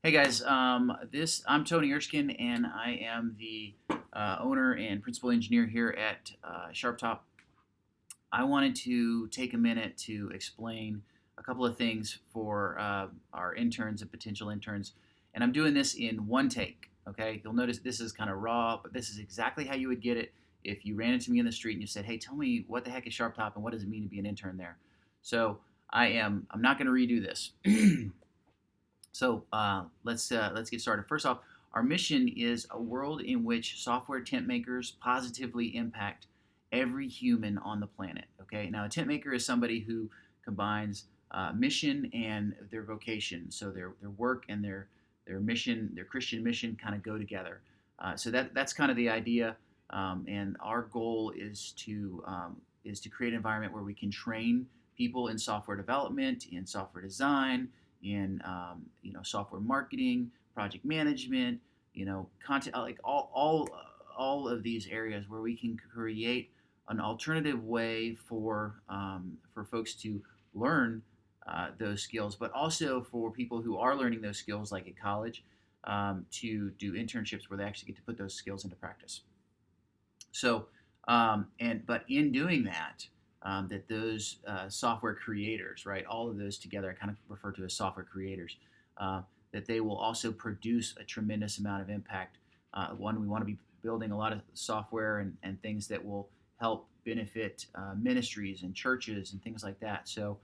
Hey guys, I'm Tony Erskine, and I am the owner and principal engineer here at Sharptop. I wanted to take a minute to explain a couple of things for our interns and potential interns, and I'm doing this in one take. Okay, you'll notice this is kind of raw, but this is exactly how you would get it if you ran into me in the street and you said, "Hey, tell me what the heck is Sharptop and what does it mean to be an intern there?" So I'm not going to redo this. So let's get started. First off, our mission is a world in which software tent makers positively impact every human on the planet. Okay, now a tent maker is somebody who combines mission and their vocation. So their work and their mission, their Christian mission, kind of go together. So that's kind of the idea, and our goal is to create an environment where we can train people in software development, in software design, in software marketing, project management, content, like all of these areas where we can create an alternative way for folks to learn those skills, but also for people who are learning those skills, like at college, to do internships where they actually get to put those skills into practice. So, but in doing that, that those software creators, right, all of those together, I kind of refer to as software creators, that they will also produce a tremendous amount of impact. One, we want to be building a lot of software and things that will help benefit ministries and churches and things like that. So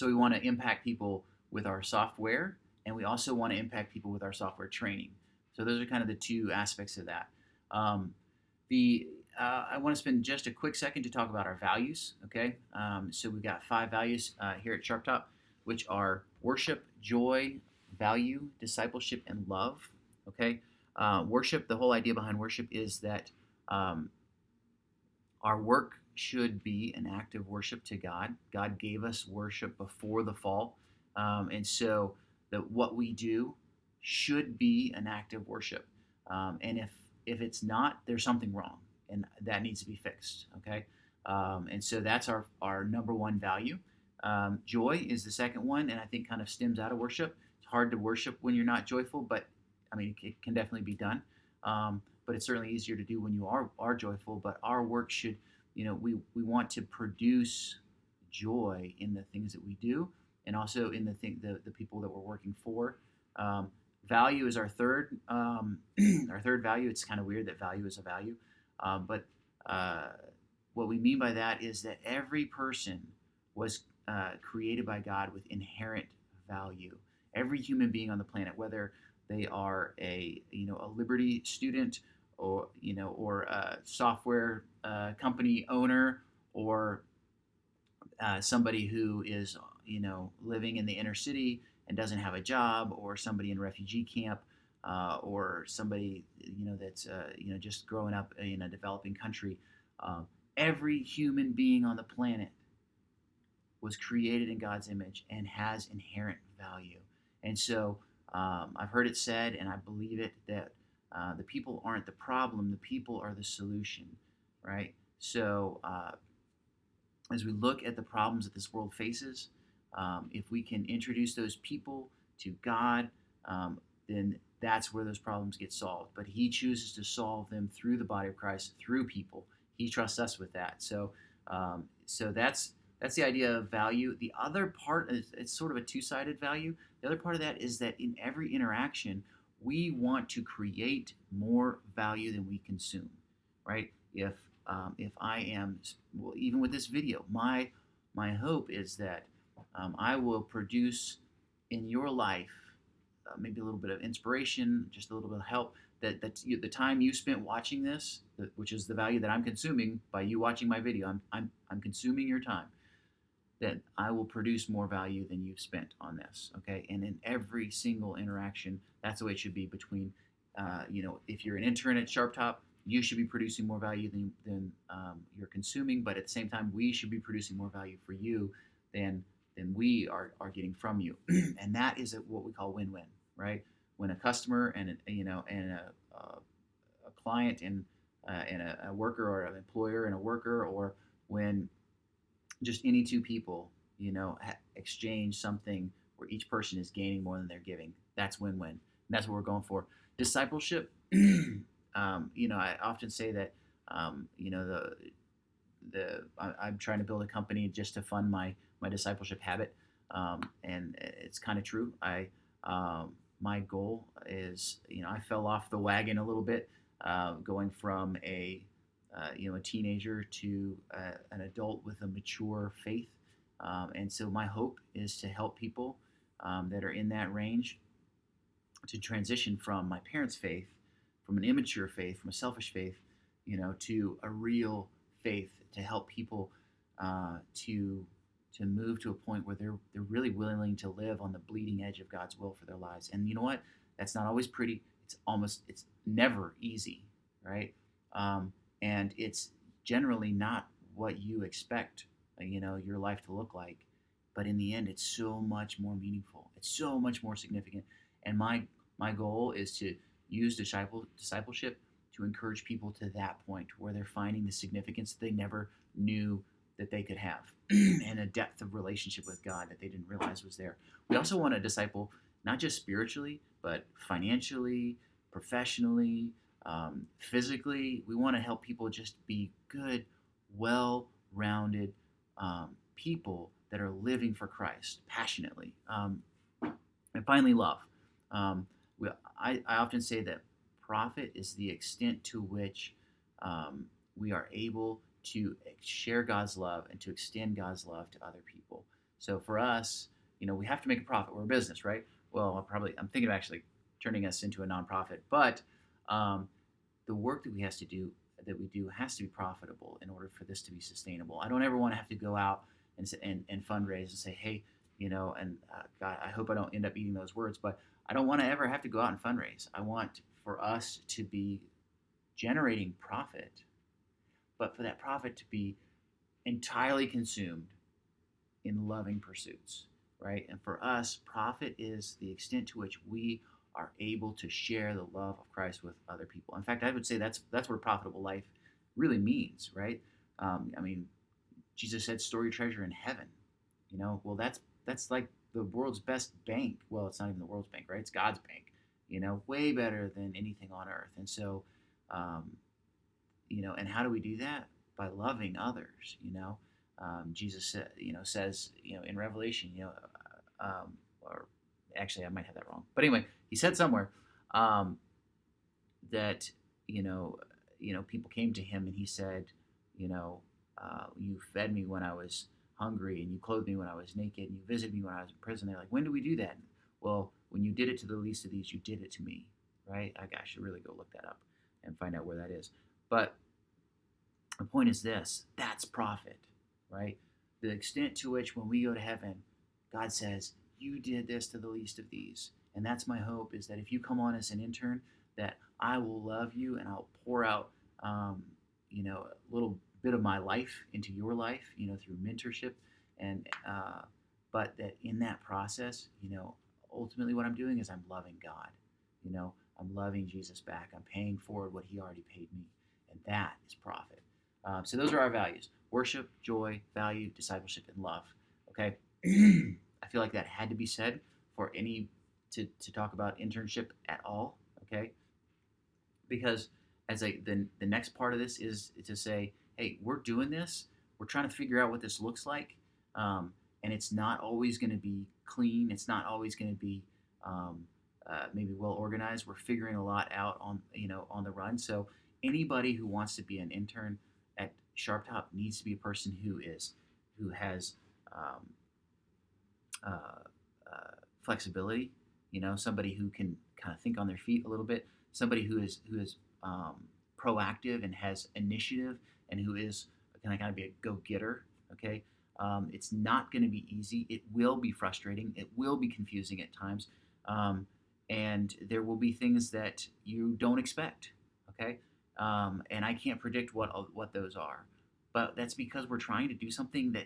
we want to impact people with our software, and we also want to impact people with our software training. So those are kind of the two aspects of that. Um, the I want to spend just a quick second to talk about our values. Okay, so we've got 5 values here at Sharptop, which are worship, joy, value, discipleship, and love. Okay, worship. The whole idea behind worship is that um, our work should be an act of worship to God. God gave us worship before the fall, and so that what we do should be an act of worship. And if it's not, there's something wrong, and that needs to be fixed. Okay, and so that's our number one value. Joy is the second one, and I think kind of stems out of worship. It's hard to worship when you're not joyful, but I mean it can definitely be done. But it's certainly easier to do when you are joyful. But our work should, we want to produce joy in the things that we do, and also in the people that we're working for. Um, Value is our third our third value. It's kind of weird that value is a value, but uh, what we mean by that is that every person was created by God with inherent value. Every human being on the planet, whether they are a Liberty student, or a software company owner, or somebody who is living in the inner city and doesn't have a job, or somebody in refugee camp, or somebody that's just growing up in a developing country. Um, every human being on the planet was created in God's image and has inherent value. And so I've heard it said, and I believe it, that the people aren't the problem, the people are the solution, right? So as we look at the problems that this world faces, if we can introduce those people to God, then that's where those problems get solved. But He chooses to solve them through the body of Christ, through people. He trusts us with that. So that's the idea of value. The other part is it's sort of a two-sided value. The other part of that is that in every interaction, we want to create more value than we consume, right? If I am, well, even with this video, my hope is that I will produce in your life maybe a little bit of inspiration, just a little bit of help. The time you spent watching this, which is the value that I'm consuming by you watching my video, I'm consuming your time. That I will produce more value than you've spent on this. Okay, and in every single interaction, that's the way it should be between. If you're an intern at Sharptop, you should be producing more value than you're consuming, but at the same time, we should be producing more value for you than we are getting from you, and that is what we call win-win, right? When a customer and a client and a worker, or an employer and a worker, or when just any two people, exchange something where each person is gaining more than they're giving. That's win-win. And that's what we're going for. Discipleship. I often say that I'm trying to build a company just to fund my discipleship habit, and it's kind of true. My goal is, I fell off the wagon a little bit, going from a teenager to an adult with a mature faith, and so my hope is to help people that are in that range to transition from my parents' faith, from an immature faith, from a selfish faith, to a real faith, to help people to move to a point where they're really willing to live on the bleeding edge of God's will for their lives. And you know what? That's not always pretty. It's never easy, right? And it's generally not what you expect, your life to look like. But in the end, it's so much more meaningful. It's so much more significant. And my goal is to use discipleship to encourage people to that point where they're finding the significance they never knew that they could have, and a depth of relationship with God that they didn't realize was there. We also want to disciple not just spiritually, but financially, professionally, physically. We want to help people just be good, well-rounded people that are living for Christ passionately. And finally, love. I often say that profit is the extent to which we are able to share God's love and to extend God's love to other people. So for us, we have to make a profit. We're a business, right? Well, I'm thinking of actually turning us into a nonprofit, but the work that we do has to be profitable in order for this to be sustainable. I don't ever want to have to go out and fundraise and say, hey, and God, I hope I don't end up eating those words, but I don't want to ever have to go out and fundraise. I want for us to be generating profit, but for that profit to be entirely consumed in loving pursuits, right? And for us, profit is the extent to which we are able to share the love of Christ with other people. In fact, I would say that's what a profitable life really means, right? Jesus said, "Store your treasure in heaven." Well, that's like the world's best bank. Well, it's not even the world's bank, right? It's God's bank. Way better than anything on earth. And so, and how do we do that? By loving others. Jesus says, in Revelation, or actually I might have that wrong, but anyway, he said somewhere that people came to him and he said, you fed me when I was hungry, and you clothed me when I was naked, and you visited me when I was in prison. They're like, when do we do that? Well, when you did it to the least of these, you did it to me, right? I should really go look that up and find out where that is. But the point is this: that's profit, right? The extent to which when we go to heaven, God says, you did this to the least of these. And that's my hope, is that if you come on as an intern, that I will love you and I'll pour out, a little bit of my life into your life, through mentorship. And, but that in that process, ultimately what I'm doing is I'm loving God. I'm loving Jesus back. I'm paying forward what he already paid me. And that is profit. So those are our values: worship, joy, value, discipleship, and love. Okay. I feel like that had to be said for to talk about internship at all. Okay. Because the next part of this is to say, hey, we're doing this. We're trying to figure out what this looks like. And it's not always going to be clean. It's not always going to be maybe well organized. We're figuring a lot out on the run. So anybody who wants to be an intern at Sharptop needs to be a person who has flexibility. Somebody who can kind of think on their feet a little bit. Somebody who is proactive and has initiative, and who is kind of be a go-getter. Okay. It's not going to be easy. It will be frustrating. It will be confusing at times. And there will be things that you don't expect. Okay. And I can't predict what those are, but that's because we're trying to do something that,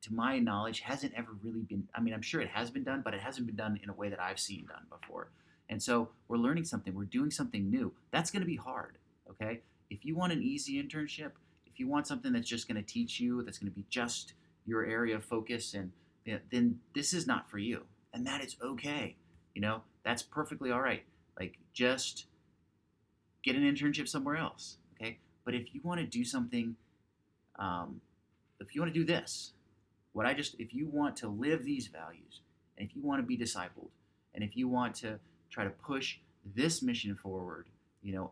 to my knowledge, hasn't ever really been. I mean, I'm sure it has been done, but it hasn't been done in a way that I've seen done before. And so we're learning something. We're doing something new. That's going to be hard. Okay. If you want an easy internship, if you want something that's just going to teach you, that's going to be just your area of focus, and then this is not for you. and that is okay. That's perfectly all right. Like, just get an internship somewhere else, okay? But if you want to do something, um, if you want to do this, if you want to live these values, and if you want to be discipled, and if you want to try to push this mission forward,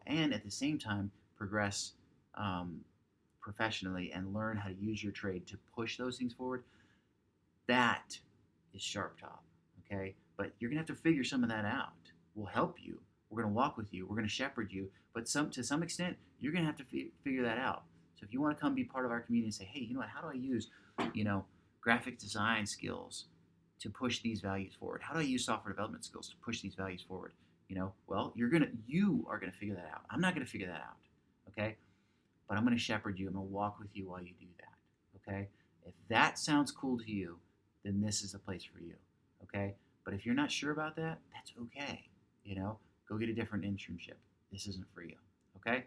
and at the same time progress um, professionally and learn how to use your trade to push those things forward, that is Sharptop, okay? But you're gonna have to figure some of that out. We'll help you. We're gonna walk with you. We're gonna shepherd you. But to some extent, you're gonna have to figure that out. So if you want to come be part of our community and say, hey, you know what? How do I use, you know, graphic design skills to push these values forward? How do I use software development skills to push these values forward? Well, you are gonna figure that out. I'm not gonna figure that out, okay? But I'm gonna shepherd you. I'm gonna walk with you while you do that, okay? If that sounds cool to you, then this is a place for you, okay? But if you're not sure about that, that's okay. Go get a different internship. This isn't for you, okay?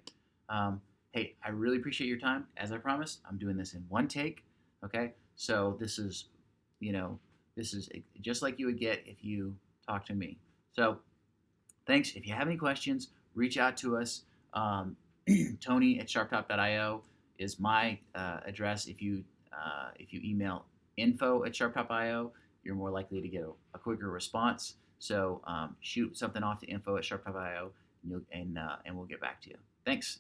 Hey, I really appreciate your time. As I promised, I'm doing this in one take, okay? So this is just like you would get if you talk to me. So thanks. If you have any questions, reach out to us. Tony at sharptop.io is my address. If you email info@sharptop.io, you're more likely to get a quicker response. So shoot something off to info@sharptop.io, and we'll get back to you. Thanks.